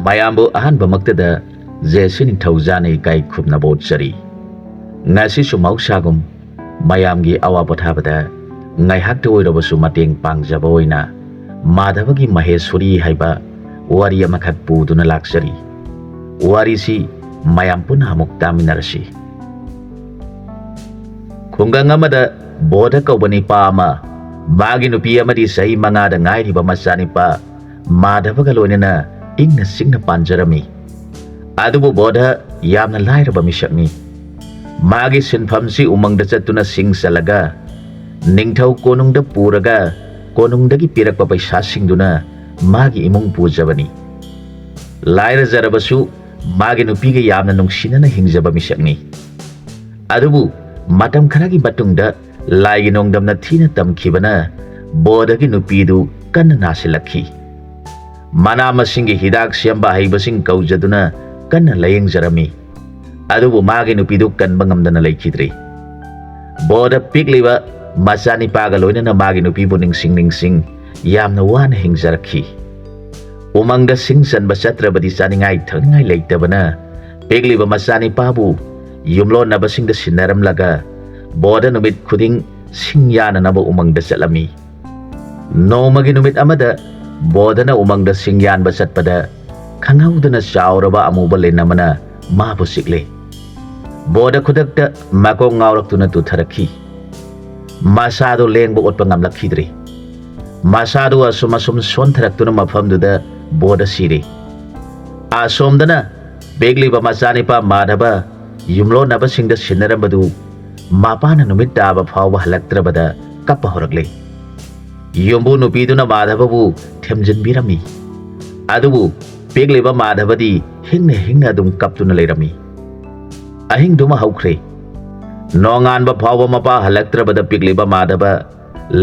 mayambu ahanba maktada jesi Ningthouja ni kai khupna botchari ngasi su mausagum mayamgi awa pothabada ngai hakta oirabasu mateng pangjaba oina Madhaba gi Maheshwori haiba wari amakhat puduna laksari wari si mayam puna amuk taminarasi khungang amada boda kaubani pa ama magi nupi amadi sahi mangada ngairiba masani pa Madhaba ga loinana ingna singna panjarami adubu boda yamna lairaba misakni magi sinfamsi umangda chatuna singsalaga Ningthau konungda puraga konungdagi pirakpa paisa singduna magi imung pujabani laira jarabasu magi nupiga yamna nungsinana hingjaba misakni adubu matam kharagi batungda laigi nongdamna thina tamkhibana bodagi nupidu kanna nasilakhi mana masingi hidak siamba haibasing kaujaduna kanna layeng jarami adubu magi nupidu kanba ngamdana laikhidri boda pikliba masani paga loinana magi nupibu ningsing yamna wana hingjarakhi umangda singsanba chatrabadi chaningai thangai leitabana pikliba masani pabu yumlo nabasingda sinaramlaga boda numit khuding singyana naba umangda chalami nomagi numit amada bodana umangda singyan ba chatpada khangaudana chauraba amuba lenamana mabu sikle boda khudakta mako ngauraktuna tutharakhi masado lengba otpa ngamlakhidri masado asum sonthaраktuna mafamduda boda siri asomdana begliba masanipa Madhaba yumlo nabasingda sinarambadu mapana numit daba phawba halaktrabada kappa horakle yumbu nupiduna Madhababu themjinbirami adubu begliba Madhabadi hingna dum kaptuna leirami ahing duma haukre nonganba phawba mapa halaktrabada pigliba Madhaba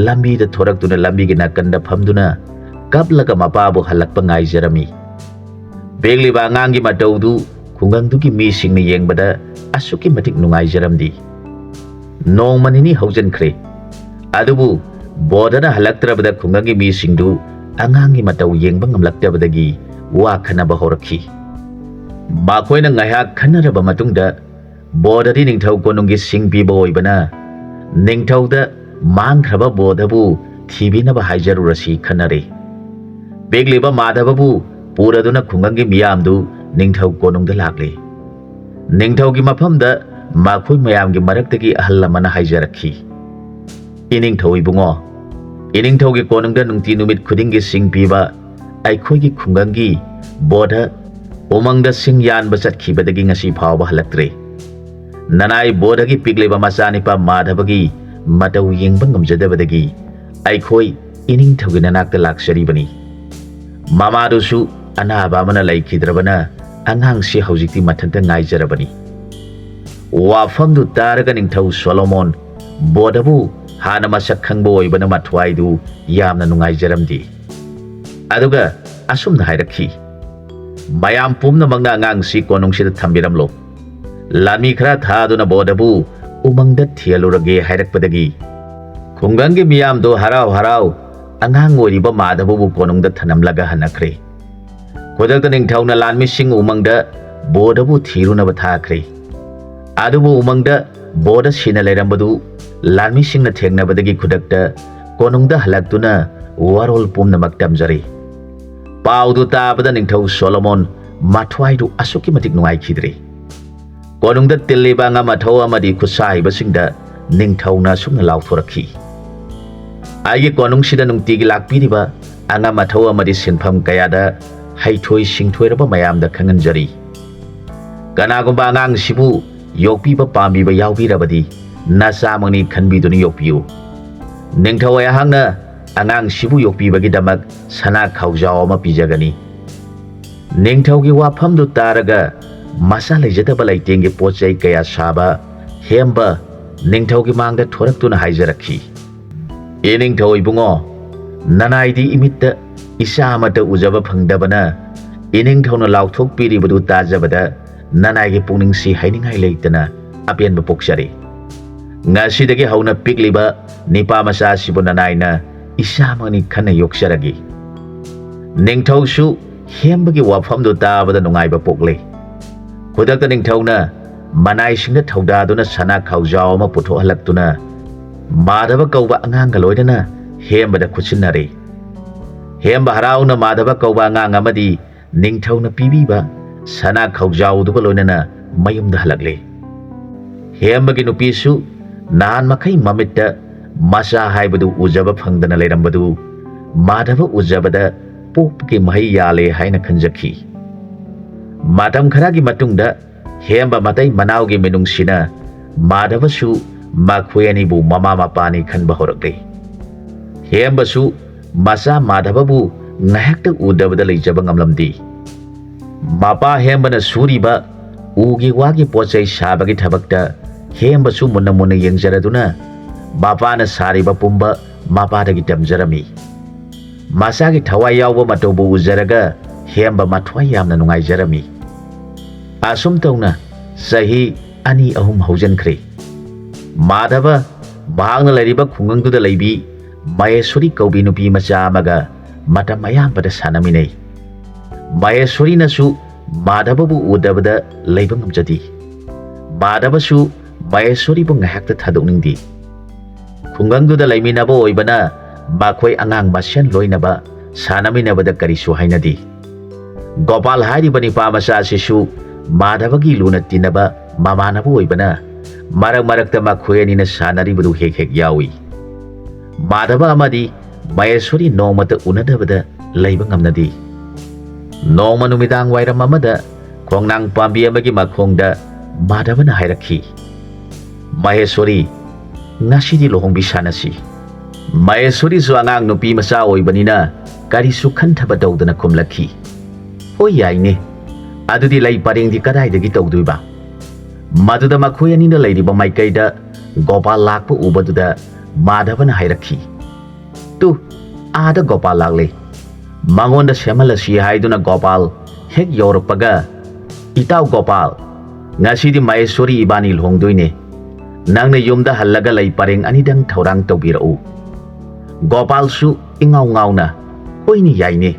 lambi da thoraktuna lambi gi nakanda phamduna kaplaga mapabu halakpa ngaijarami begliba angangi mataudu khungangdugi mi singni yengbada asuki matik nungaijaramdi nongmanini haujankhre adubu bodana halaktrabada khungangi mi singdu angangi matau yengba ngamlaktabadagi wa khanaba horakhi makoina ngaiha khanaraba matungda bodadi Ningthau konungi singpiba oibana Ningthauda mangkhraba bodabu thibinaba haijarurasi khanare begliba Madhababu puraduna khungangi miyamdu Ningthau konungda lakle Ningthaugi mafamda makhoi mayamgi maraktagi ahallamana haijarakhi Ningthau ibungo Ningthaugi konungda nungti numit khudingi singpiba aikhoigi khungangi boda umangda singyan basatkhibadagi ngasi phawba halaktre nanai bodagi pigliba masanipa Madhabagi matau yengba ngamjadabadagi aikhoi Ningthaugi nanakta laksaribani mamadusu anaba amana laikhidrabana angangsi haujikti mathanta ngaijarabani wafamdu taraga Ningthau Solomon bodabu hana masak khangba oibana mathwaidu yamna nungaijaramdi aduga asumna hairakhi mayam pumna mangna angangsi konungsida thambiramlo lami khara thaduna bodabu umangda thialurage hairakpadagi khungangi miyamdo harau angang oiriba Madhababu konungda thanamlaga hanakhre kodakta Ningthauna lanmi sing umangda bodabu thirunaba thakre adubu umangda boda sina leirambadu lanmi singna thengnabadagi khudakta konungda halaktuna warol pumnamak tamjari paudu tabada Ningthau Solomon mathwaidu asuki matik nungaikhidre konungda tilliba nga mathau amadi khusahibasingda Ningthauna sumna lauthorakhi aigi konungsida nungtigi lakpiriba anga mathau amadi sinpham kayada haithoi singthoiraba mayamda khanganjari kanagumba angang sibu yokpiba pambiba yaubirabadi nasamangni khanbiduni yokpiu Ningthau ayahangna angang sibu yokpibagi damak sana khaujao ama pijagani Ningthaugi wafamdu taraga masa leijadaba laitengi pochai kaya saba hemba Ningthaugi mangda thoraktuna haijarakhi Ningthau ibungo nanaidi imitta isa amata ujaba phangdabana Ningthauna lauthokpiribadu tajabada nanaigi pungningsi hainingai leitana apenba pokchari ngasidagi hauna pikliba nipa masa sibu nanaina isa mani khana yoksaragi Ningthausu ꯍꯦꯝꯕꯒꯤ ꯋꯥꯐꯝꯗꯨ ꯇꯥꯕꯗ ꯅꯨꯡꯉꯥꯏꯕ ꯄꯣꯛꯂꯦ ꯈꯨꯗꯛꯇ ꯅꯤꯡꯊꯧꯅ ꯃꯅꯥꯏꯁꯤꯡꯗ ꯊꯧꯗꯥꯗꯨꯅ ꯁꯅꯥ ꯈꯥꯎꯖꯥꯎ ꯑꯃ ꯄꯨꯊꯣꯛꯍꯜꯂꯛꯇꯨꯅ ꯃꯥꯙꯕ ꯀꯧꯕ ꯑꯉꯥꯡꯒ ꯂꯣꯏꯅꯅ ꯍꯦꯝꯕꯗ ꯈꯨꯠꯁꯤꯟꯅꯔꯦ ꯍꯦꯝꯕ ꯍꯔꯥꯎꯅ ꯃꯥꯙꯕ ꯀꯧꯕ ꯑꯉꯥꯡ ꯑꯃꯗꯤ ꯅꯤꯡꯊꯧꯅ ꯄꯤꯕꯤꯕ ꯁꯅꯥ ꯈꯥꯎꯖꯥꯎꯗꯨꯒ ꯂꯣꯏꯅꯅ ꯃꯌꯨꯝꯗ ꯍꯜꯂꯛꯂꯦ ꯍꯦꯝꯕꯒꯤ ꯅꯨꯄꯤꯁꯨ ꯅꯍꯥꯟ ꯃꯈꯩ ꯃꯃꯤꯠꯇ ꯃꯆꯥ ꯍꯥꯏꯕꯗꯨ ꯎꯖꯕ ꯐꯪꯗꯅ ꯂꯩꯔꯝꯕꯗꯨ ꯃꯥꯙꯕ ꯎꯖꯕꯗ ꯄꯣꯛꯄꯒꯤ ꯃꯍꯩ ꯌꯥꯜꯂꯦ ꯍꯥꯏꯅ ꯈꯟꯖꯈꯤ ꯃꯇꯝ ꯈꯔꯒꯤ ꯃꯇꯨꯡꯗ ꯍꯦꯝꯕ ꯃꯇꯩ ꯃꯅꯥꯎꯒꯤ ꯃꯤꯅꯨꯡꯁꯤꯅ ꯃꯥꯙꯕꯁꯨ ꯃꯈꯣꯏ ꯑꯅꯤꯕꯨ ꯃꯃꯥ ꯃꯄꯥꯅꯤ ꯈꯟꯕ ꯍꯧꯔꯛꯂꯦ ꯍꯦꯝꯕꯁꯨ ꯃꯆꯥ ꯃꯥꯙꯕꯕꯨ ꯉꯥꯏꯍꯥꯛꯇ ꯎꯗꯕꯗ ꯂꯩꯖꯕ ꯉꯝꯂꯝꯗꯦ ꯃꯄꯥ ꯍꯦꯝꯕꯅ ꯁꯨꯔꯤꯕ ꯎꯒꯤ ꯋꯥꯒꯤ ꯄꯣꯠꯆꯩ ꯁꯥꯕꯒꯤ ꯊꯕꯛꯇ ꯍꯦꯝꯕꯁꯨ ꯃꯨꯟꯅ ꯃꯨꯟꯅ ꯌꯦꯡꯖꯔꯗꯨꯅ ꯃꯄꯥꯅ ꯁꯥꯔꯤꯕ ꯄꯨꯝꯕ ꯃꯄꯥꯗꯒꯤ ꯇꯝꯖꯔꯝꯃꯤ ꯃꯆꯥꯒꯤ ꯊꯋꯥꯏ ꯌꯥꯎꯕ ꯃꯇꯧꯕꯨ ꯎꯖꯔꯒ ꯍꯦꯝꯕ ꯃꯊ꯭ꯋꯥꯏ ꯌꯥꯝꯅ ꯅꯨꯡꯉꯥꯏꯖꯔꯝꯃꯤ ꯑꯁꯨꯝ ꯇꯧꯅ ꯆꯍꯤ 2-3 ꯍꯧꯖꯤꯟꯈ꯭ꯔꯦ ꯃꯥꯙꯕ ꯃꯍꯥꯛꯅ ꯂꯩꯔꯤꯕ ꯈꯨꯡꯒꯪꯗꯨꯗ ꯂꯩꯕꯤ ꯃꯍꯦꯁ꯭ꯋꯔꯤ ꯀꯧꯕꯤ ꯅꯨꯄꯤ ꯃꯆꯥ ꯑꯃꯒ ꯃꯇꯝ ꯑꯌꯥꯝꯕꯗ ꯁꯥꯟꯅꯃꯤꯟꯅꯩ ꯃꯍꯦꯁ꯭ꯋꯔꯤꯅꯁꯨ ꯃꯥꯙꯕꯕꯨ ꯎꯗꯕꯗ ꯂꯩꯕ ꯉꯝꯖꯗꯦ ꯃꯥꯙꯕꯁꯨ ꯃꯍꯦꯁ꯭ꯋꯔꯤꯕꯨ ꯉꯥꯏꯍꯥꯛꯇ ꯊꯥꯗꯣꯛꯅꯤꯡꯗꯦ ꯈꯨꯡꯒꯪꯗꯨꯗ ꯂꯩꯃꯤꯟꯅꯕ ꯑꯣꯏꯕꯅ ꯃꯈꯣꯏ ꯑꯉꯥꯡ ꯃꯁꯦꯟ ꯂꯣꯏꯅꯕ ꯁꯥꯟꯅꯃꯤꯟꯅꯕꯗ ꯀꯔꯤꯁꯨ ꯍꯥꯏꯅꯗꯦ ꯒꯣꯄꯥꯜ ꯍꯥꯏꯔꯤꯕ ꯅꯤꯄꯥ ꯃꯆꯥ ꯑꯁꯤꯁꯨ ꯃꯥꯙꯕꯒꯤ ꯂꯨꯅ ꯇꯤꯟꯅꯕ ꯃꯃꯥꯟꯅꯕ ꯑꯣꯏꯕꯅ ꯃꯔꯛ ꯃꯔꯛꯇ ꯃꯈꯣꯏ ꯑꯅꯤꯅ ꯁꯥꯟꯅꯔꯤꯕꯗꯨ ꯍꯦꯛ ꯍꯦꯛ ꯌꯥꯎꯏ ꯃꯥꯙꯕ ꯑꯃꯗꯤ ꯃꯍꯦꯁ꯭ꯋꯔꯤ ꯅꯣꯡꯃꯇ ꯎꯅꯗꯕꯗ ꯂꯩꯕ ꯉꯝꯅꯗꯦ ꯅꯣꯡꯃ ꯅꯨꯃꯤꯗꯥꯡ ꯋꯥꯏꯔꯝ ꯑꯃꯗ ꯈꯣꯡꯅꯥꯡ ꯄꯥꯝꯕꯤ ꯑꯃꯒꯤ ꯃꯈꯣꯡꯗ ꯃꯥꯙꯕꯅ ꯍꯥꯏꯔꯛꯈꯤ ꯃꯍꯦꯁ꯭ꯋꯔꯤ ꯉꯁꯤꯗꯤ ꯂꯨꯍꯣꯡꯕꯤ ꯁꯥꯟꯅꯁꯤ ꯃꯍꯦꯁ꯭ꯋꯔꯤꯁꯨ ꯑꯉꯥꯡ ꯅꯨꯄꯤ ꯃꯆꯥ ꯑꯣꯏꯕꯅꯤꯅ ꯀꯔꯤꯁꯨ ꯈꯟꯊꯕ ꯇꯧꯗꯅ ꯈꯨꯝꯂꯛꯈꯤ ꯍꯣꯏ ꯌꯥꯏꯅꯦ ꯑꯗꯨꯗꯤ ꯂꯩ ꯄꯔꯦꯡꯗꯤ ꯀꯗꯥꯏꯗꯒꯤ ꯇꯧꯗꯣꯏꯕ ꯃꯗꯨꯗ ꯃꯈꯣꯏ ꯑꯅꯤꯅ ꯂꯩꯔꯤꯕ ꯃꯥꯏꯀꯩꯗ ꯒꯣꯄꯥꯜ ꯂꯥꯛꯄ ꯎꯕꯗꯨꯗ ꯃꯥꯙꯕꯅ ꯍꯥꯏꯔꯛꯈꯤ ꯇꯨ ꯑꯥꯗ ꯒꯣꯄꯥꯜ ꯂꯥꯛꯂꯦ ꯃꯉꯣꯟꯗ ꯁꯦꯝꯍꯜꯂꯁꯤ ꯍꯥꯏꯗꯨꯅ ꯒꯣꯄꯥꯜ ꯍꯦꯛ ꯌꯧꯔꯛꯄꯒ ꯏꯇꯥꯎ ꯒꯣꯄꯥꯜ ꯉꯁꯤꯗꯤ ꯃꯍꯦꯁ꯭ꯋꯔꯤ ꯏꯕꯥꯅꯤ ꯂꯨꯍꯣꯡꯗꯣꯏꯅꯦ ꯅꯪꯅ ꯌꯨꯝꯗ ꯍꯜꯂꯒ ꯂꯩ ꯄꯔꯦꯡ ꯑꯅꯤꯗꯪ ꯊꯧꯔꯥꯡ ꯇꯧꯕꯤꯔꯛꯎ ꯒꯣꯄꯥꯜꯁꯨ ꯏꯉꯥꯎ ꯉꯥꯎꯅ ꯍꯣꯏꯅꯦ ꯌꯥꯏꯅꯦ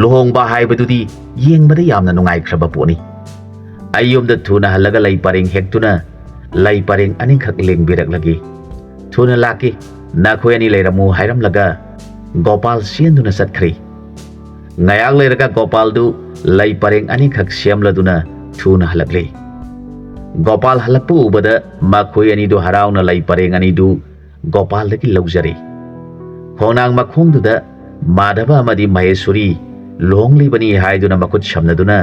ꯂꯨꯍꯣꯡꯕ ꯍꯥꯏꯕꯗꯨꯗꯤ ꯌꯦꯡꯕꯗ ꯌꯥꯝꯅ ꯅꯨꯡꯉꯥꯏꯈ꯭ꯔꯕ ꯄꯣꯠꯅꯤ ꯑꯩ ꯌꯨꯝꯗ ꯊꯨꯅ ꯍꯜꯂꯒ ꯂꯩ ꯄꯔꯦꯡ ꯍꯦꯛꯇꯨꯅ ꯂꯩ ꯄꯔꯦꯡ ꯑꯅꯤꯈꯛ ꯂꯦꯡꯕꯤꯔꯛꯂꯒꯦ ꯊꯨꯅ ꯂꯥꯛꯀꯦ ꯅꯈꯣꯏ ꯑꯅꯤ ꯂꯩꯔꯝꯃꯨ ꯍꯥꯏꯔꯝꯂꯒ ꯒꯣꯄꯥꯜ ꯆꯦꯟꯗꯨꯅ ꯆꯠꯈ꯭ꯔꯦ ꯉꯥꯏꯍꯥꯛ ꯂꯩꯔꯒ ꯒꯣꯄꯥꯜꯗꯨ ꯂꯩ ꯄꯔꯦꯡ ꯑꯅꯤꯈꯛ ꯁꯦꯝꯂꯗꯨꯅ ꯊꯨꯅ ꯍꯜꯂꯛꯂꯦ ꯒꯣꯄꯥꯜ ꯍꯜꯂꯛꯄ ꯎꯕꯗ ꯃꯈꯣꯏ ꯑꯅꯤꯗꯨ ꯍꯔꯥꯎꯅ ꯂꯩ ꯄꯔꯦꯡ ꯑꯅꯤꯗꯨ ꯒꯣꯄꯥꯜꯗꯒꯤ ꯂꯧꯖꯔꯦ ꯈꯣꯡꯅꯥꯡ ꯃꯈꯣꯡꯗꯨꯗ ꯃꯥꯙꯕ ꯑꯃꯗꯤ ꯃꯍꯦꯁ꯭ꯋꯔꯤ ꯂꯨꯍꯣꯡꯂꯤꯕꯅꯤ ꯍꯥꯏꯗꯨꯅ ꯃꯈꯨꯠ ꯁꯝꯅꯗꯨꯅ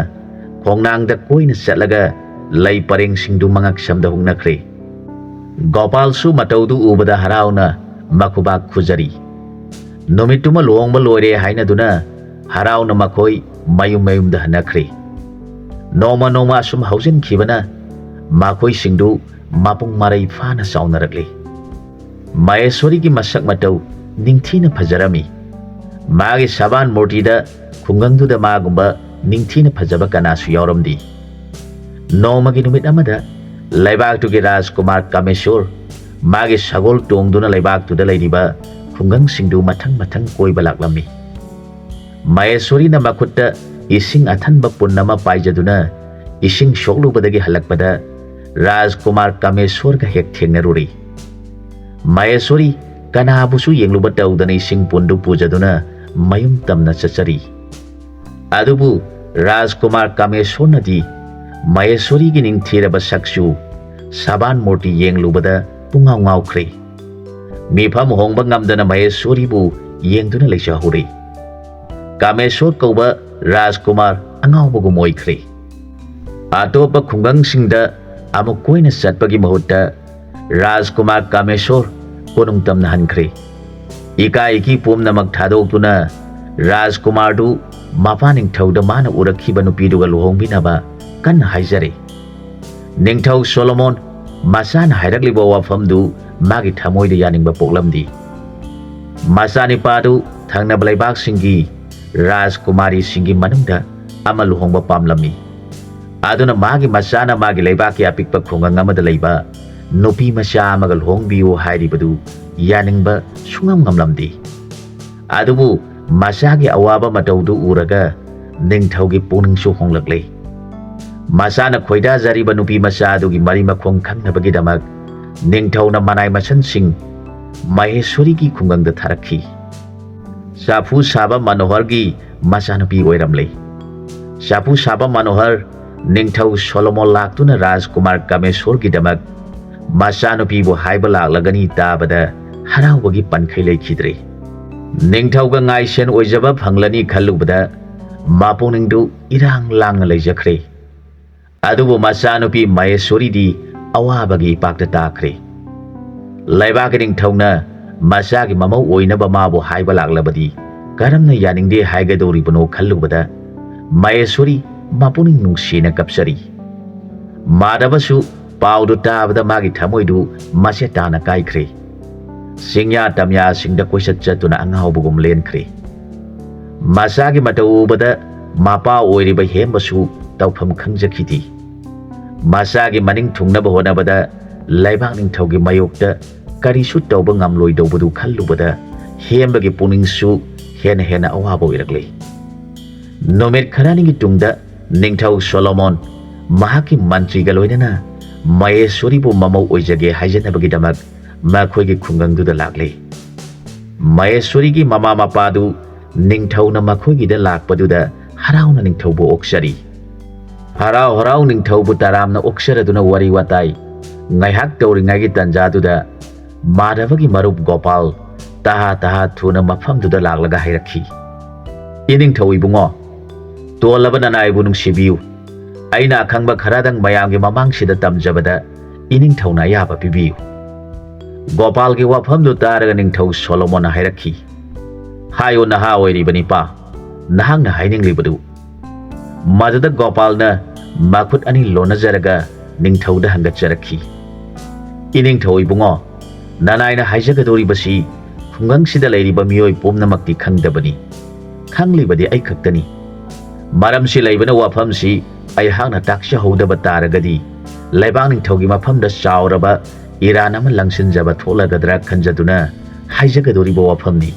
ꯈꯣꯡꯅꯥꯡꯗ ꯀꯣꯏꯅ ꯆꯠꯂꯒ ꯂꯩ ꯄꯔꯦꯡꯁꯤꯡꯗꯨ ꯃꯉꯛ ꯁꯝꯗ ꯍꯨꯛꯅꯈ꯭ꯔꯦ ꯒꯣꯄꯥꯜꯁꯨ ꯃꯇꯧꯗꯨ ꯎꯕꯗ ꯍꯔꯥꯎꯅ ꯃꯈꯨꯕꯥꯛ ꯈꯨꯖꯔꯤ ꯅꯨꯃꯤꯠꯇꯨꯃ ꯂꯨꯍꯣꯡꯕ ꯂꯣꯏꯔꯦ ꯍꯥꯏꯅꯗꯨꯅ ꯍꯔꯥꯎꯅ ꯃꯈꯣꯏ ꯃꯌꯨꯝ ꯃꯌꯨꯝꯗ ꯍꯟꯅꯈ꯭ꯔꯦ ꯅꯣꯡꯃ ꯅꯣꯡꯃ ꯑꯁꯨꯝ ꯍꯧꯖꯤꯟꯈꯤꯕꯅ ꯃꯈꯣꯏꯁꯤꯡꯗꯨ ꯃꯄꯨꯡ ꯃꯔꯩ ꯐꯥꯅ ꯆꯥꯎꯅꯔꯛꯂꯦ ꯃꯍꯦꯁ꯭ꯋꯔꯤꯒꯤ ꯃꯁꯛ ꯃꯇꯧ ꯅꯤꯡꯊꯤꯅ ꯐꯖꯔꯝꯃꯤ ꯃꯥꯒꯤ ꯁꯕꯥꯟ ꯃꯨꯔꯇꯤꯗ ꯈꯨꯡꯒꯪꯗꯨꯗ ꯃꯥꯒꯨꯝꯕ ꯅꯤꯡꯊꯤꯅ ꯐꯖꯕ ꯀꯅꯥꯁꯨ ꯌꯥꯎꯔꯝꯗꯦ ꯅꯣꯡꯃꯒꯤ ꯅꯨꯃꯤꯠ ꯑꯃꯗ ꯂꯩꯕꯥꯛꯇꯨꯒꯤ ꯔꯥꯖꯀꯨꯃꯥꯔ ꯀꯥꯃꯦꯁꯣꯔ ꯃꯥꯒꯤ ꯁꯒꯣꯜ ꯇꯣꯡꯗꯨꯅ ꯂꯩꯕꯥꯛꯇꯨꯗ ꯂꯩꯔꯤꯕ ꯈꯨꯡꯒꯪꯁꯤꯡꯗꯨ ꯃꯊꯪ ꯃꯊꯪ ꯀꯣꯏꯕ ꯂꯥꯛꯂꯝꯃꯤ ꯃꯍꯦꯁ꯭ꯋꯔꯤꯅ ꯃꯈꯨꯠꯇ ꯏꯁꯤꯡ ꯑꯊꯟꯕ ꯄꯨꯟ ꯑꯃ ꯄꯥꯏꯖꯗꯨꯅ ꯏꯁꯤꯡ ꯁꯣꯛꯂꯨꯕꯗꯒꯤ ꯍꯜꯂꯛꯄꯗ ꯔꯥꯖꯀꯨꯃꯥꯔ ꯀꯥꯃꯦꯁꯣꯔꯒ ꯍꯦꯛ ꯊꯦꯡꯅꯔꯨꯔꯦ ꯃꯍꯦꯁ꯭ꯋꯔꯤ ꯀꯅꯥꯕꯨꯁꯨ ꯌꯦꯡꯂꯨꯕ ꯇꯧꯗꯅ ꯏꯁꯤꯡ ꯄꯨꯟꯗꯨ ꯄꯨꯖꯗꯨꯅ ꯃꯌꯨꯝ ꯇꯝꯅ ꯆꯠꯆꯔꯤ ꯑꯗꯨꯕꯨ ꯔꯥꯖꯀꯨꯃꯥꯔ ꯀꯥꯃꯦꯁꯣꯔꯅꯗꯤ ꯃꯍꯦꯁ꯭ꯋꯔꯤꯒꯤ ꯅꯤꯡꯊꯤꯔꯕ ꯁꯛꯁꯨ ꯁꯕꯥꯟ ꯃꯨꯔꯇꯤ ꯌꯦꯡꯂꯨꯕꯗ ꯄꯨꯡꯉꯥꯎ ꯉꯥꯎꯈ꯭ꯔꯦ ꯃꯤꯐꯝ ꯍꯣꯡꯕ ꯉꯝꯗꯅ ꯃꯍꯦꯁ꯭ꯋꯔꯤꯕꯨ ꯌꯦꯡꯗꯨꯅ ꯂꯩꯖꯍꯧꯔꯦ ꯀꯥꯃꯦꯁꯣꯔ ꯀꯧꯕ ꯔꯥꯖꯀꯨꯃꯥꯔ ꯑꯉꯥꯎꯕꯒꯨꯝ ꯑꯣꯏꯈ꯭ꯔꯦ ꯑꯇꯣꯞꯄ ꯈꯨꯡꯒꯪꯁꯤꯡꯗ ꯑꯃꯨꯛ ꯀꯣꯏꯅ ꯆꯠꯄꯒꯤ ꯃꯍꯨꯠꯇ ꯔꯥꯖꯀꯨꯃꯥꯔ ꯀꯥꯃꯦꯁꯣꯔ ꯀꯣꯅꯨꯡ ꯇꯝꯅ ꯍꯟꯈ꯭ꯔꯦ ꯏꯀꯥꯏ ꯏꯀꯤ ꯄꯨꯝꯅꯃꯛ ꯊꯥꯗꯣꯛꯇꯨꯅ ꯔꯥꯖꯀꯨꯃꯥꯔꯗꯨ ꯃꯄꯥ ꯅꯤꯡꯊꯧꯗ ꯃꯥꯅ ꯎꯔꯛꯈꯤꯕ ꯅꯨꯄꯤꯗꯨꯒ ꯂꯨꯍꯣꯡꯕꯤꯅꯕ ꯀꯟꯅ ꯍꯥꯏꯖꯔꯦ ꯅꯤꯡꯊꯧ ꯁꯣꯂꯣꯃꯣꯟ ꯃꯆꯥꯅ ꯍꯥꯏꯔꯛꯂꯤꯕ ꯋꯥꯐꯝꯗꯨ ꯃꯥꯒꯤ ꯊꯃꯣꯏꯗ ꯌꯥꯅꯤꯡꯕ ꯄꯣꯛꯂꯝꯗꯦ ꯃꯆꯥꯅꯤꯄꯥꯗꯨ ꯊꯪꯅꯕ ꯂꯩꯕꯥꯛꯁꯤꯡꯒꯤ ꯔꯥꯖꯀꯨꯃꯥꯔꯤꯁꯤꯡꯒꯤ ꯃꯅꯨꯡꯗ ꯑꯃ ꯂꯨꯍꯣꯡꯕ ꯄꯥꯝꯂꯝꯃꯤ ꯑꯗꯨꯅ ꯃꯥꯒꯤ ꯃꯆꯥꯅ ꯃꯥꯒꯤ ꯂꯩꯕꯥꯛꯀꯤ ꯑꯄꯤꯛꯄ ꯈꯨꯡꯒꯪ ꯑꯃꯗ ꯂꯩꯕ ꯅꯨꯄꯤ ꯃꯆꯥ ꯑꯃꯒ ꯂꯨꯍꯣꯡꯕꯤꯌꯨ ꯍꯥꯏꯔꯤꯕꯗꯨ ꯌꯥꯅꯤꯡꯕ ꯁꯨꯡꯉꯝ ꯉꯝꯂꯝꯗꯦ ꯑꯗꯨꯕꯨ ꯃꯆꯥꯒꯤ ꯑꯋꯥꯕ ꯃꯇꯧꯗꯨ ꯎꯔꯒ Ningthougi puningsu honglakle. Masana khoidajariba nupi macha adugi mari makhong khangnabagidamag Ningthouna manai masansing Maheshwori ki khungangda tharakhi. Sapu saba Manohargi machanupi oiramle. Sapu saba Manohar Ningthou Solomon laktuna Rajkumar Kameshwargidamak machanupibu haiba laklagani tabada haraubagi pankhai lekhidre. Ningthouga ngaisen oijaba phanglani khallubada mapuningdu irang lang leijakhre. Adubu machanupi Maheshwori di awabagi ipakta takre. Laibaki Ningthouna masagi mamau oinaba mabu haiba laklabadi karamna yaningde haigadoribano khallubada Maheshwori mapuning nungsina kapsari. Madhabasu paudu tabada magi thamoidu masetana kaikre. Singya tamya singda koisat chatuna angaubugum lenkre. Masagi mataubada mapa oiriba hembasu tawpham khangjakhiti. Masagi maning thungnaba honabada Laibak Ningthougi mayokta karisu tawba ngamloidobadu khallubada hembagi puningsu hena hena awaba oirakle. Nomit kharaningi tungda Ningthou Solomon mahaki mantriga loinana Maheshwori bu mamau oijage haijanabagidamag makhoigi khungangduda lakle. Maheshwori gi mama mapadu Ningthouna makhoigida lakpaduda harauna Ningthoubu oksari. Harau harau Ningthoubu taramna oksaraduna wari watai ngaihak tauringagi tanjaduda Madhabagi marup Gopal taha thuna mafamduda laklaga hairakhi. Iningthou ibungo tolaba nanaibu nungsibiu aina akhangba kharadang mayamgi mamangsida tamjabada Iningthouna yaba pibiu. Gopalgi wafamdu taraga Ningthou Solomon hairakhi. Hayo naha oiribani pa nahangna haininglibadu. Maduda Gopalna makut ani lonajaraga Ningthouda hangatjarakhi. Iningthou ibungo Nanaina haijagadoribasi khungangsida leiriba miyoi pumnamakti khangdabani. Khanglibadi ai khaktani. Maramsi leibana wafamsi ai hangna taksha hodaba taragadi Laibak Ningthougi mafamda chauraba Iran ama langsinjaba tholagadra khanjaduna haijagadoriba wafamni.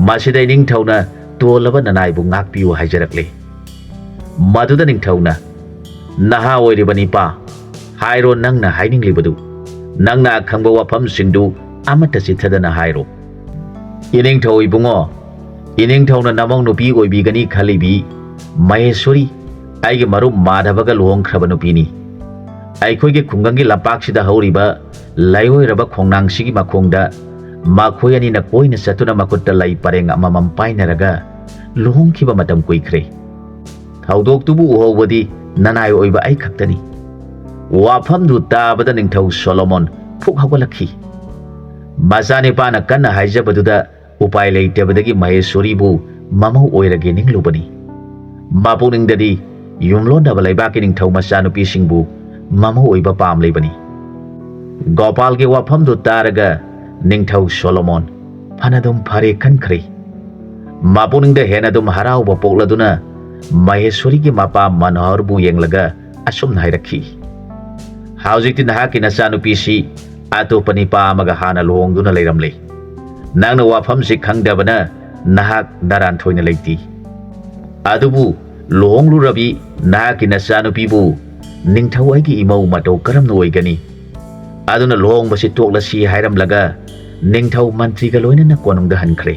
Masida Ningthouna tolaba nanaibu ngakpiu haijarakle. Maduda Ningthouna naha oiribani pa hairo nangna haininglibadu nangna akhangba wafamsingdu amata sithadana hairo. Iningthou ibungo Iningthouna namong nupi oibigani khalibi Maheshwori aigi marup Madhabaga luhongkhraba nupini. Aikhoigi khungangi lampaksida hauriba laioiraba khongnangsigi makhongda makhoi anina koina satuna makutta lai pareng amamam painaraga luhongkhiba matam kuikhre. Thaudoktubu uhobadi nanai oiba ai khaktani. Wafamdu tabada Ningthou Solomon phuk hawalakhi. Masani pana kanna haijabaduda upai leitebadagi Maheshwori bu mamau oirage ninglubani. Mapuningdadi yumlondaba laibaki Ningthou machanupi singbu mamau oiba pamleibani. Gopalgi wafamdu taraga Ningthou Solomon panadum phare khankhre. Mapuningda henadum harauba pokladuna Maheshwori mapa Manohar bu yenglaga asumna hairakhi. Haujikti nahaki nachanupi si atopani pa amaga hana luhongduna leiramle. Nangna wafamsi khangdabana nahak naran thoina leiti. Adubu luhonglurabi nahaki nachanupibu Ningthou aigi imau matau karamna oigani. Aduna luhongbasi toklasi hairamlaga Ningthou mantriga loinana konungda hankre.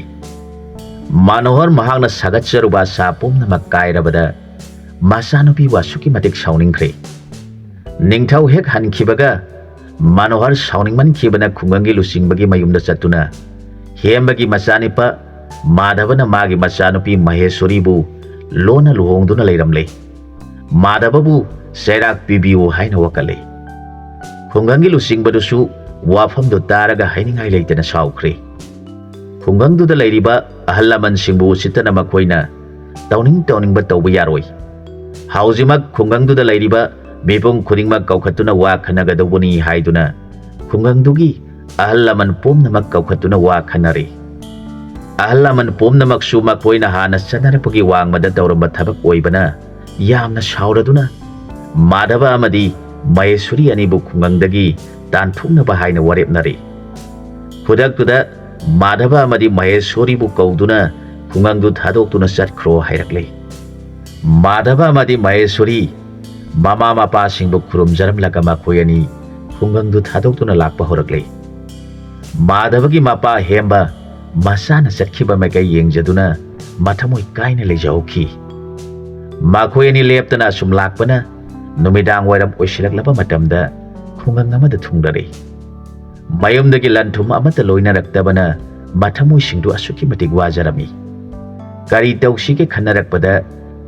Manohar mahakna sagatcharuba sapumna makairabada machanupi wasuki matik sauningkhre. Ningthou hek hankhibaga Manohar sauningmankhibana khungangi lusingbagi mayumda chatuna hembagi machanipa Madhabana magi machanupi Maheshwori bu lona luhongduna leiramle. Madhaba bu sairak pibiu haina wakale. Khungangi lusingbadusu wafamdu taraga hainingai leitana saukhre. Khungangduda leiriba ahalaman singbu sitana makhoina tauningba tauba yaroi. Haujimak khungangduda leiriba mipum khudingmak kaukhatuna wa khanagadobuni haiduna khungangdugi ahalaman pumnamak kaukhatuna wa khanare. Ahalaman pumnamaksu makhoina hana sanarapagi wangmada tauramba thabak oibana yamna sauraduna Madhaba amadi Maheshwori anibu khungangdagi tanthungnaba haina warepnare. Khudaktuda Madhaba amadi Maheshwori bu kauduna khungangdu thadoktuna chatkro hairakle. Madhaba amadi Maheshwori mama mapasingbu khurumjaramlaga makhoi ani khungangdu thadokduna lakpa horaklei. Madhabagi mapa hemba masana chatkhiba maikai yengjaduna mathamoi kaina leijahokhi. Makhoi ani leptana asum lakpana numidang wairam oisiraklaba matamda khungang amada thungrare. Mayumdagi lanthum amata loinaraktabana mathamoi singdu asuki matik wajarami. Kari taushike khanarakpada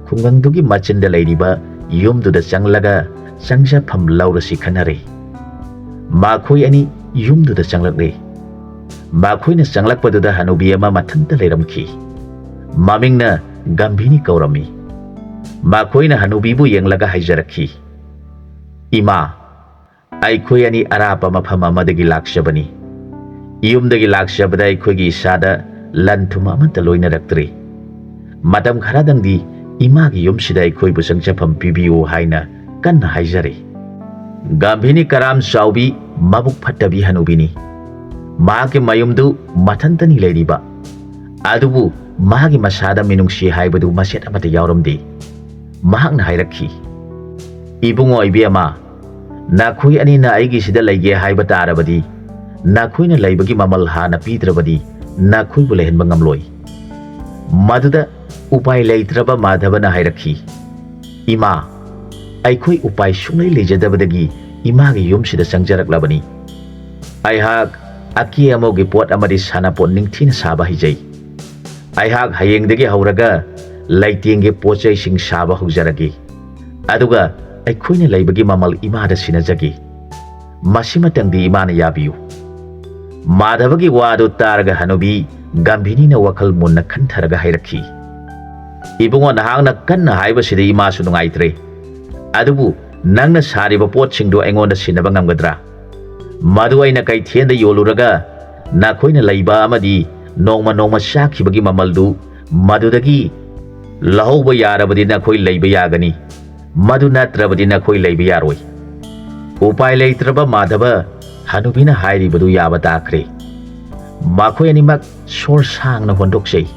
khungangdugi machinda leiriba yumduda changlaga changjafam laurasi khanare. Makhoi ani yumduda changlakle. Makhoina changlakpaduda hanubi ama mathanta leiramkhi. Mamingna Gambhini kaurami. Makhoina hanubibu yenglaga haijarakhi. Ima, aikhoi ani arapa mafam amadagi lakshabani. Yumdagi lakshabada aikhoigi isada lanthum amata loinaraktri. Matam kharadangdi imagi yumsida aikhoibu changjafam pibiyu haina kanna haijare. Gambhini karam chaubi mabuk phattabi hanubini. Magi mayumdu mathantani leiriba. Adubu magi masada minungsi haibadu maset amata yauramdi. Mahakna hairakhi. Ibungo ibiyama, nakhoi ani na aigi sida leige haiba tarabadi, nakhoi na leibagi mamal hana pitrabadi, nakhoi bu lehenba ngamloi. Maduda upai leitraba Madhaba na hairakhi. Ima, aikhoi upai sungai leijadabadagi imagi yumsida changjaraklabani. Aihak aki amogi pot amadi sanapon ningthina saba hijai. Aihak hayengdagi hauraga laitingge pochai sing saba haujaragi. Aduga aikhoina leibagi mamal imada sinajagi. Masimatangdi imana yabiyu. Madhabagi wadu taraga hanubi Gambhini na wakal munna khantharaga hairakhi. Ibungo nahangna kanna haibasida imasu nungaitre. Adubu nangna sariba potsingdo aingonda sinaba ngamgadra. Madu aina kaithienda yoluraga nakhoina leiba amadi nongma sakhibagi mamaldu madudagi lahauba yarabadi nakhoi leiba yagani. Madu natrabadi nakhoi leiba yaroi. Upai leitraba Madhaba hanubina hairibadu yaba takre. Makhoi animak sor sangna hondoksei.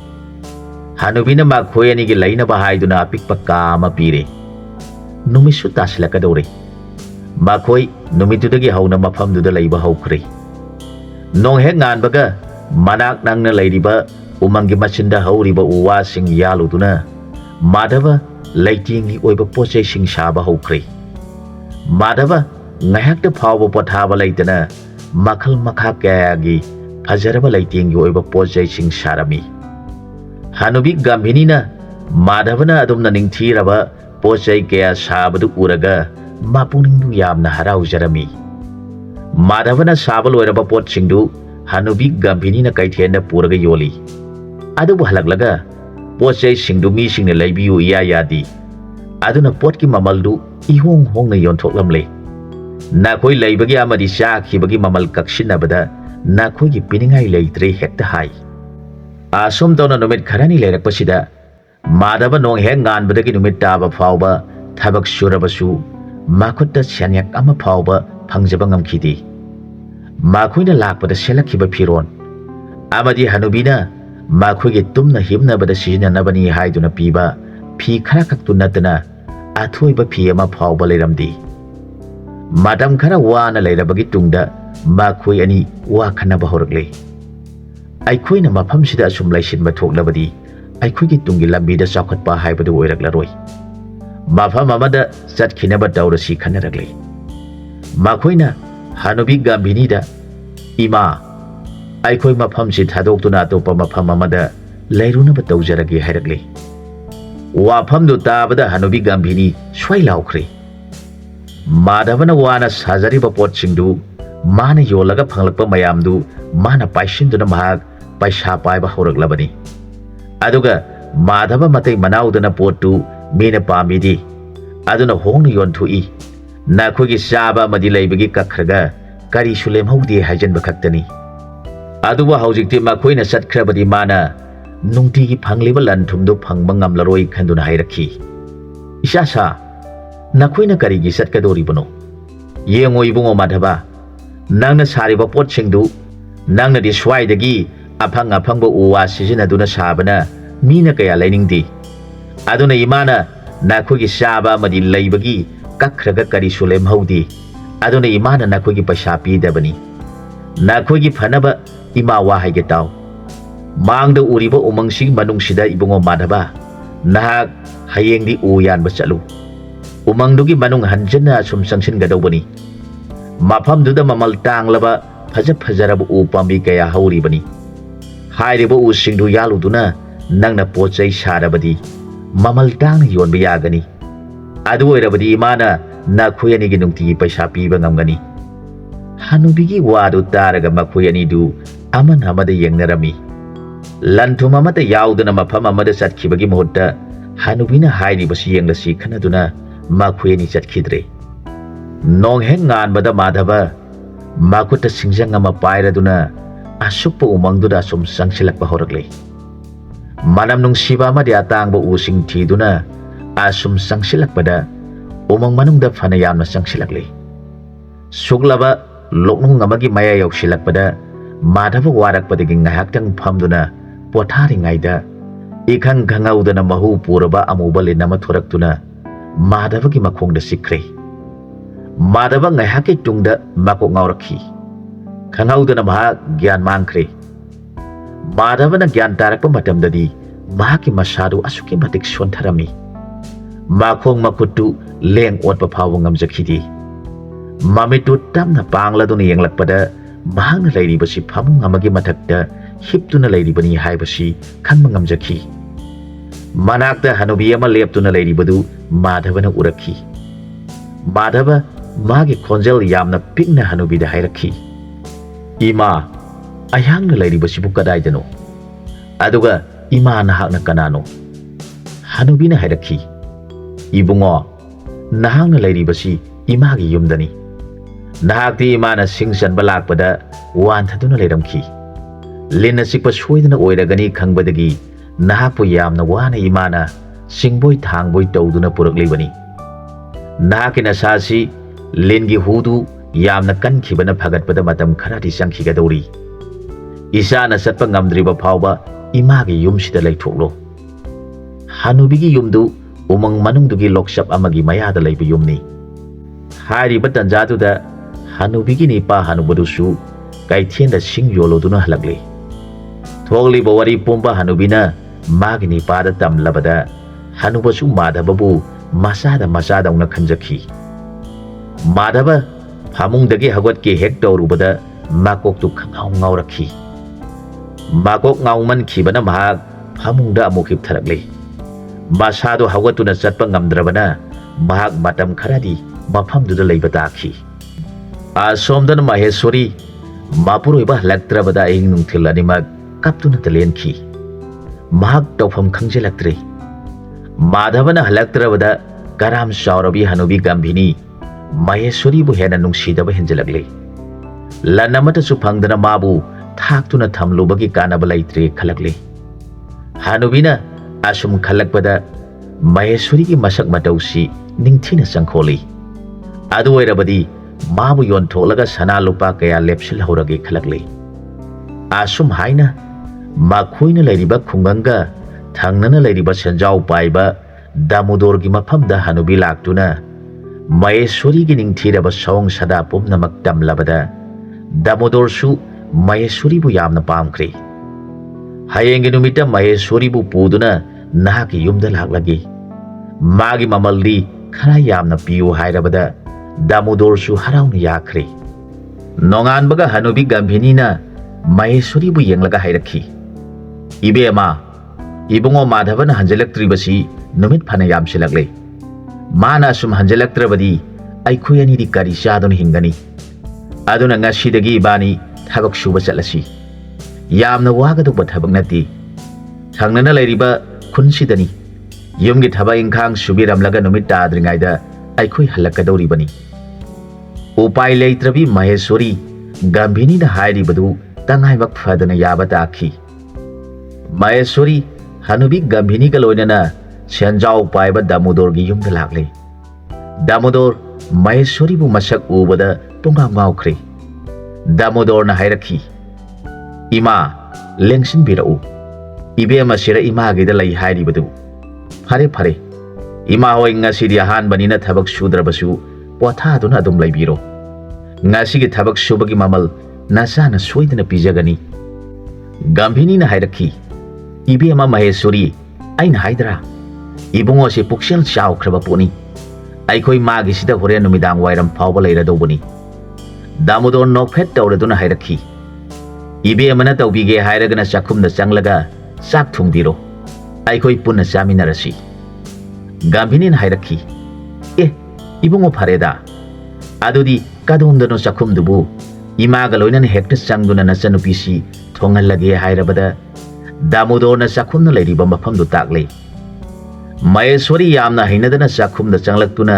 Hanubina makhoi anigi leinaba haiduna apikpa kama pire. Numisu taslakadore. Makhoi numitudagi hauna mafamduda leiba haukre. Nong hek nganbaga manak nangna leiriba umangi machinda hauriba uwa sing yaluduna Madhaba leitingi oiba pochai sing saba haukre. Madhaba ngahakta phawba pothaba leitana makhal makha kayagi fajaraba leitingi oiba pochai sing sarami. Hanubi Gambhini na Madhabana adumna ningthiraba pochai kaya sabadu uraga mapuningdu yamna haraujarami. Madhabana saba loiraba potsingdu Hanubi Gambhini na kaithena puraga yoli. Adubu halaklaga pochai singdu mi singna leibiyu iya yadi. Aduna potki mamaldu ihong hongna yontoklamle. Nakhoi leibagi amadi sakhibagi mamal kaksinabada nakhoi gi piningai leitre hekta hai. Asum tawna numit kharani leirakpasida Madhaba nong hek nganbadagi numit taba phawba thabak surabasu makhutta sanyak ama phawba phangjaba ngamkhidi. Makhoina lakpada selakhiba phiron amadi hanubina makhoigi tumna himnabada sijanabani haiduna piba phi khara khaktu natana athoiba phi ama phawba leiramdi. Madam khara wana leirabagi tungda makhoi ani wa khanaba horakle. Aikhoina mafamsida asum laisinba thoklabadi aikhoigi tungi lambida chawkhatpa haibadu oiraklaroi. Mafam amada chatkhinaba tawrasi khanaragle. Makhoina Hanubi Gambhini da Ima aikhoi mafamsi thadokduna atopa mafam amada leirunaba tawjarage hairakle. Wafamdu tabada Hanubi Gambhini swai laukre. Madhabana wana sajariba potsingdu mana yolaga phanglakpa mayamdu mana paisinduna mahak paisa paiba horaklabani. Aduga Madhaba matai manaudana pottu mina pamidi aduna hongna yonthui. Nakhoigi saba amadi leibagi kakhraga kari sulem haudi haijanba khaktani. Aduba haujikti makhoina satkrabadi mana nungtigi phangliba lanthumdu phangba ngamlaroi khanduna hairakhi. Isasa nakhoina karigi satkadoribano. Yengo ibungo Madhaba nangna sariba potsingdu nangna di swaidagi aphangba uwa sizinaduna sabana mina kaya lainingdi. Aduna imana nakhoi shaba amadi leibagi kakhraga kari sulem haudi aduna imana nakhoi paisa pi dabani nakhoi phanaba ima wa haige taw mangda uriba umangsing manungsida ibungo madhaba nahak hayengdi uyan ba chalu umangdugi manung hanjana sum sangsin gadawbani mafam duda mamal tanglaba fajaraba u pambi kaya hauri bani hairiba u singdu yaluduna nangna pochai sarabadi mamal tang yon ba yagani adu oirabadi imana nakhoi ani gi nungti paisa piba ngamgani hanubigi wadu taraga makhoi ani du aman amada yengnarami lanthum amata yauduna mafam amada satkhibagi mohutta hanubina hairibasi yenglasi khanaduna makhoi ani chatkidre nong heng ngan bada madhaba makuta singjang ama pairaduna asukpa umangduda sum sangsilakpa horakle manam nungsiba amadi atangba using thiduna asum sangsilakpada umang manungda phana yamna sangsilakle suglaba loknung amagi maya yausilakpada madhaba warakpadagi ngahaktang phamduna potharingaida ikhang ghangaudana mahu puraba amuba lenama thoraktuna madhabagi makhongda sikre madhaba ngaihaki tungda makok ngaurakhi khangaudana maha gyan mangkhre madhabana gyan tarakpa matamdadi mahaki masadu asuki matik sontharami makhong makutu leng otpa phawa ngamjakhidi mamitu tamna pangladuna yenglakpada mahangna leiribasi phamung amagi mathakta hiptuna leiribani haibasi khangma ngamjakhi manakta hanubi ama leptuna leiribadu madhabana urakhi madhaba magi khonjel yamna pikna hanubida hairakhi ima ayangna leiribasibu kadaidano aduga ima nahakna kanano hanubina hairakhi ibungo nahangna leiribasi imagi yumdani nahakti imana singsanba lakpada wanthaduna leiramkhi lina sikpa soidana oiragani khangbadagi nahakpu yamna wana imana singboi thangboi tawduna puraklibani nahaki nasasi lingi hudu yamna kankhibana phagatpada matam kharadi sangkhigadori isana satpa ngamdriba phawba imagi yumsida leithoklo hanubigi yumdu umang manungdugi lokshap amagi mayada leiba yumni hairiba tanjaduda hanubigi nipa hanubadusu kaithienda sing yoloduna halakle thokliba wari pumba hanubina magi nipada tamlabada hanubasu madhababu masada una khanjakhi madhaba phamungdagi hagwatke hek tawrubada makoktu khangau ngaurakhi makok ngauman khibana mahak phamungda amuk hiptharakle masado hagwatuna chatpa ngamdrabana mahak matam kharadi mafamduda leiba takhi asomdana Maheshwori mapuroiba halaktrabada ahing nungthil animak kaptuna talenkhi mahak tawpham khangjelaktre madhabana halaktrabada karam saurabi hanubi gambhini Maheshwori bu hena nungsidaba henjelakle lanamata su phangdana mabu thaktuna thamlubagi kanaba laitre khalakle hanubina asum khalakpada Maheshwori gi masak matausi ningthina sangkholi adu oirabadi mabu yontolaga sana lupa kaya lepsil horage khalakle asum haina makhoina leiriba khunganga thangnana leiriba senjau paiba damodor gi mafamda hanubi laktuna Maheshwori gi ningthiraba song sada pumnamak tamlabada damodor su Maheshwori bu yamna pamkhre hayengi numita Maheshwori bu puduna nahaki yumda laklagi magi mamaldi khara yamna piyu hairabada damodor su harauna yakhre nongan baga hanubi gambhini na Maheshwori bu yenglaga hairakhi ibema ibungo madhabana hanjelaktribasi numit phana yamsilakle mana sum hanjelaktrabadi aikhoi ani di kari chaduna hingani aduna ngasidagi ibani thabak suba chatlasi yamna wagadu thabak nati thangnana leiriba khunsidani yumgi thaba ingkhang subiramlaga numit tadringaida aikhoi halakadoribani upai leitrabi Maheshwori gambhini na hairibadu tangaimak phadana yaba takhi Maheshwori hanubi gambhini ga loinana senjau paiba damodor gi yumda lakle damodor Maheshwori bu masak ubada pungam ngaukhre damodor na hairakhi ima lengsin birau ibe masira ima gi da lai hairibadu phare Ima hoi ngasidi ahanbanina thabak sudrabasu pothaduna adum laibiro. Ngasigi thabak subagi mamal nasana soidana pijagani. Gambhini na hairakhi. Ibe ama Maheshwori aina haidra. Ibungo se puksel chau khraba poni. Aikoi magi sida horen numidang wairam phawba leiradobani. Damodor nokphet tawraduna hairakhi. Ibe amana tawbige hairagana chakhumda changlaga sak thungbiro. Aikoi punna chaminarasi. Gambhini na hairakhi. Ibungo phareda. Adudi kadumdano chakhumdubu imaga loinana hekta changduna nachanupisi thongalage hairabada Damodorna chakhumna leiriba mafamdu takle. Maheshwori yamna hainadana chakhumda changlaktuna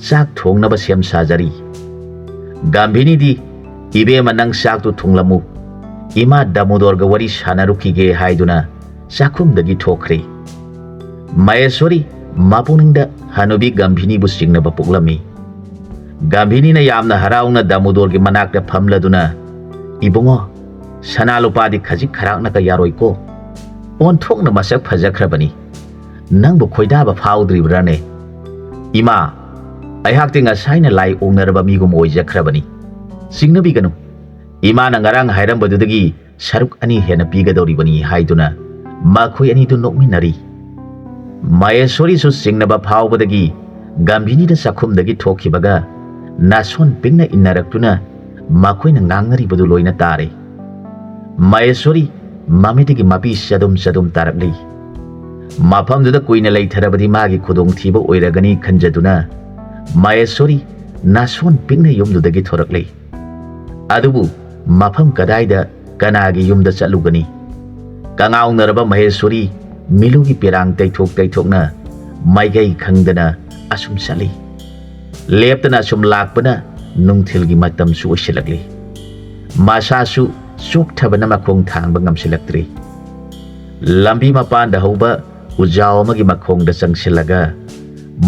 chak thongnaba sem sajari. Gambhini di ibe manang chak tu thunglamu ima Damodorga wari sanarukhige haiduna chakhumdagi thokre. Maheshwori mapuningda hanubi Gambhini bu singnaba puklami. Gambhini na yamna harauna Damodorgi manakta phamladuna ibungo sanalupadi khajik kharakna ka yaroiko on thokna masak phajakrabani nangbu khoidaba phaudribrane ima aihakte ngasaina lai ongnaraba migum oijakrabani singnabi ganu ima na ngarang hairambadudagi saruk ani hena pigadoribani haiduna makhoi ani du nokminari. Maheshwori su singnaba phaubadagi Gambhini da sakhumdagi thokhibaga nason pingna innaraktuna makhoi na ngangari badu loina tare. Maheshwori mamidigi mapi sadum tarakli. Mafamduda kuina leitharabadi magi khudong thiba oiragani khanjaduna Maheshwori nason pingna yumdudagi thorakli. Adubu mafam kadaida kanagi yumda chatlugani. Kangaungnaraba Maheshwori milugi pirang taithokna maigai khangdana asum sali. Leptana asum lakpana nungthilgi matam su osilagli. Masasu sok thabana makhong thangba ngamsilaktri. Lambi mapanda hauba ujao amagi makhongda changsilaga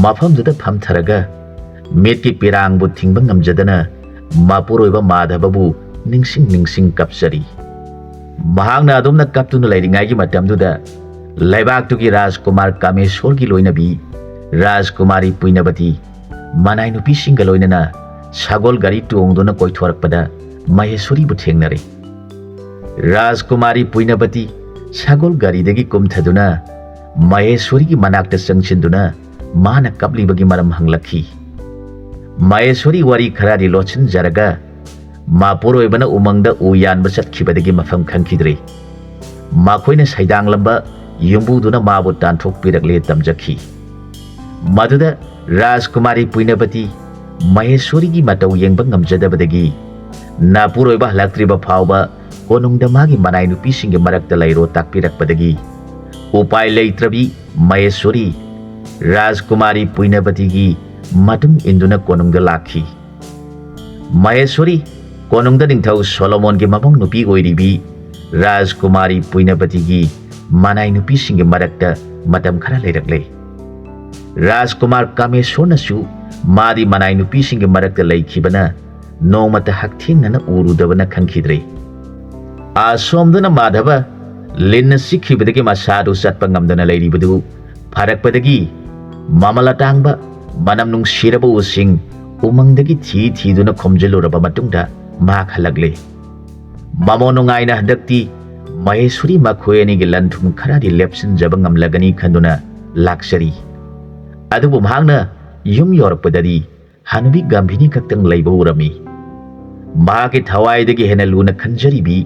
mafamduda phamtharaga metki pirang bu thingba ngamjadana mapuroiba Madhaba bu ningsing kapsari. Mahangna adumna kaptuna leiringai gi matamduda laibaktugi Rajkumar Kameshwargi loinabi Rajkumari Puinabati manai nupi singa loinana sagol gari tuongduna koithorakpada Maheshwori bu thengnare. Rajkumari Puinabati sagol gari dagi kumthaduna Maheshwori gi manakta changsinduna mana kaplibagi maram hanglakhi. Maheshwori wari kharadi lochin jaraga mapuroibana umangda uyanba chatkibadagi mafam khangkhidre. Makhoina saidanglamba yumbuduna mabu tanthokpirakle tamjakhi. Maduda Rajkumari Puinabati Maheshwori gi matau yengba ngamjadabadagi napuroiba halaktriba phawba konungda magi manai nupi singe marakta lairo takpirakpadagi upai leitrabi Maheshwori Rajkumari Puinabati gi matung induna konungda lakhi. Maheshwori konungda Ningthau Solomon gi mamong nupi oiribi Rajkumari Puinabati gi manai nupi singe marakta matam khara leirakle. Rajkumar Kameshwarna su madi manai nupi singe marakta leikhibana nongmata hakthengnana urudabana khangkhidre. Asomdana Madhaba linna sikhibadagi masadu satpa ngamdana leiribadu pharakpadagi mamalatangba manam nungsiraba using umangdagi thiduna khomjiluraba matungda mak halagle. Mamo nungaina handakti Maheshwori makhoyani gi lanthum kharadi lepsinjaba ngamlagani khanduna laksari. Adubu mahangna yum yorpadadi hanubi Gambhini kaktang leiba urami. Mahaki thawaidagi hena luna khanjaribi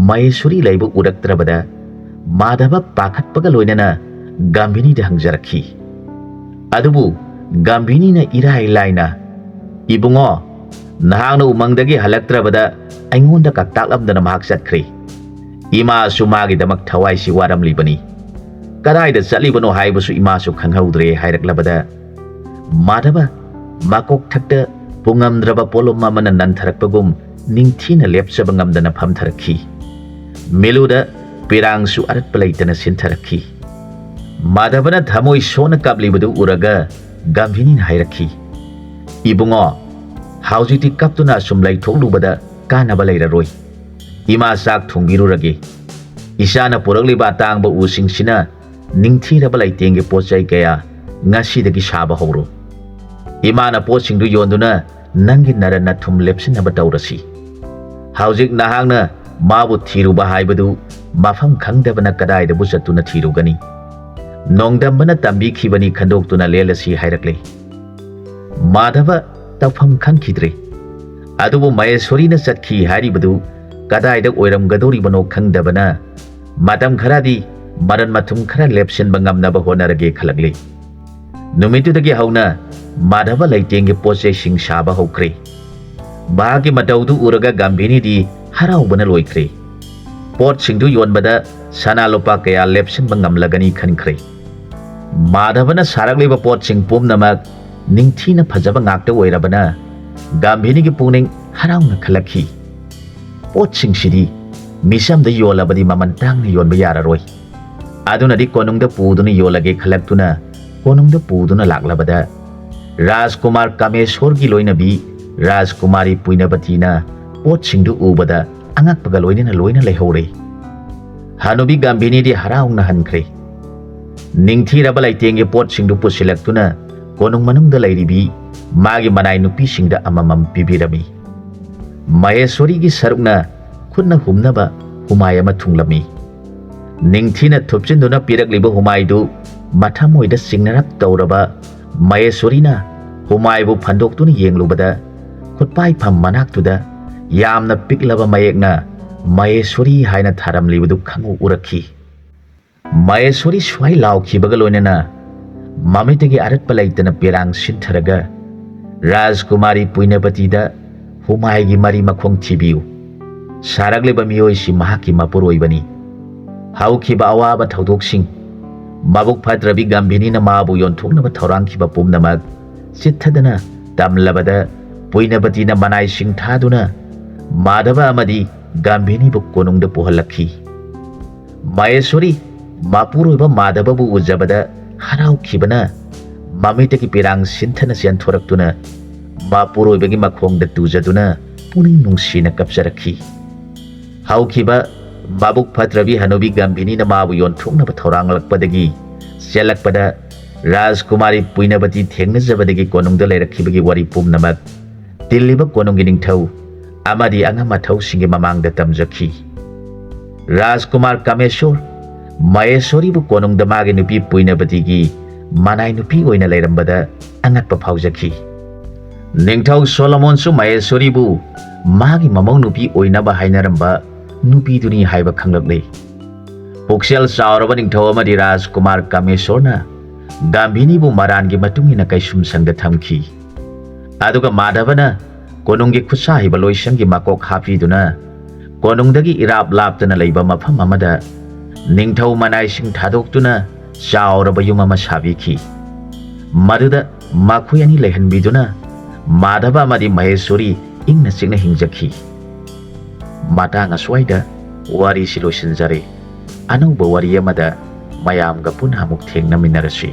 Maheshwori leiba uraktrabada Madhaba pakhatpaga loinana Gambhini da hangjarakhi. Adubu Gambhini na irai laina ibungo nahangna umangdagi halaktrabada aingonda kaktaklamdana mahak chatkri. Ima sumagi damak thawai si waram libani. Kadaida chatlibano haibasu ima su khanghaudre hairaklabada Madhaba makok thakta pungamdraba polom mamana nantharakpagum ningthina lepsaba ngamdana phamtharakhi. Meluda pirang su aratpa leitana sintharakhi. Madhabana thamoi sona kaplibadu uraga Gambhini hairakhi. Ibungo haujiti kaptuna sum leithoklubada kanaba leiraroi. Ima sak thongbirurage. Isana purakliba atangba usingsina ningthiraba leitenge pochai kaya ngasidagi saba horo. Imana potsingdu yonduna nangi nara nathum lepsinaba taurasi. Haujik nahangna mabu thiruba haibadu mafam khangdabana kadaidabu chattuna thirugani. Nongdambana tambikhibani khandoktuna lelasi hairakle. Madhaba tafam khangkhidre. Adubu Maheshwori na chatkhi haribadu kadaida oiramgadoribano khangdabana matam kharadi maran mathum khara lepsinba ngamnaba honarage khalagle. Numitudagi hauna Madhaba laitenge poche sing saba hokre. Bahagi mataudu uraga gambini di haraubana loikre. Pot singdu yonbada sana lopa kaya lepsin bangamlagani khankre. Madhavana saragliba pot sing pumnamak ningthina phajaba ngakta oirabana gambini gi puning harauna khalakhi. Pot sing sidi misamda yolabadi mamantangna yonba yararoi. Aduna di konungda puduna yolage khalaktuna konungda puduna laklabada Rajkumar Kameshwar gi loinabi Rajkumari Puinabatina pot singdu ubada angakpaga loina lehore. Hanubi gambini di haraungna hankre. Ningthiraba laitenge pot singdu pusilaktuna konung manungda lairibi magi manai nupi singda amamam pibirami. Maheshwori gi sarukna khutna humnaba humai ama thunglami. Ningthina thupchinduna piragliba humaidu mathamoida singnarak tauraba Maheshwori na humaibu phandoktuna yenglubada khutpai pham manaktuda yamna piklaba mayekna Maheshwori haina tharamlibudu khangu urakhi. Maheshwori swai laukhibaga loinana mamitagi aratpa laitana pirang sintharaga Rajkumari Puinabatida humaigi mari makhong thibiu. Saragliba miyoisi mahaki mapuroibani. Haukhiba awaba thaudoksing mabuk phatrabi gambini na mabu yonthoknaba thorangkhiba pumnamak chithadana tamlabada Puinabatina manai sing thaduna Madhaba amadi gambini bu konungda puhalakhi. Maheshwori mapuroiba Madhaba bu ujabada haraukibana mamitagi pirang sinthana sianthoraktuna mapuroibagi makhongda tujaduna puning nungsina kapsarakhi. Haukiba mabuk phatrabi hanubi gambini na mabu yonthoknaba thoranglalakpadagi selakpada Rajkumari Puinabati thengnajabadagi konungda leirakhibagi wari pumnamak tilliba konunggi ningthau amadi angamathau singi mamangda tamjakhi. Rajkumar Kameshwar Maheshwori bu konungda magi nupi Puinabatigi manai nupi oina leirambada angatpa phaujakhi. Ningthau Solomon su Maheshwori bu magi mamau nupi oinaba hainaramba nupi duni haiba khanglakle. Puksel sauraba ningthau amadi Rajkumar Kameshwarna gambini bu marangi matungina kaisum sangda thamki. Aduga Madhavana konunggi khusahiba loisangi makok hapiduna konungdagi irap laptana leiba mafam amada ningthau manai sing thadoktuna chauraba yum ama sabikhi. Maduda makhoi ani lehanbiduna Madhaba amadi Maheshwori ingna chingna hingjakhi. Matang aswaida wari si loisanjare. Anauba wari amada mayamga punha amuk thengnaminarasi.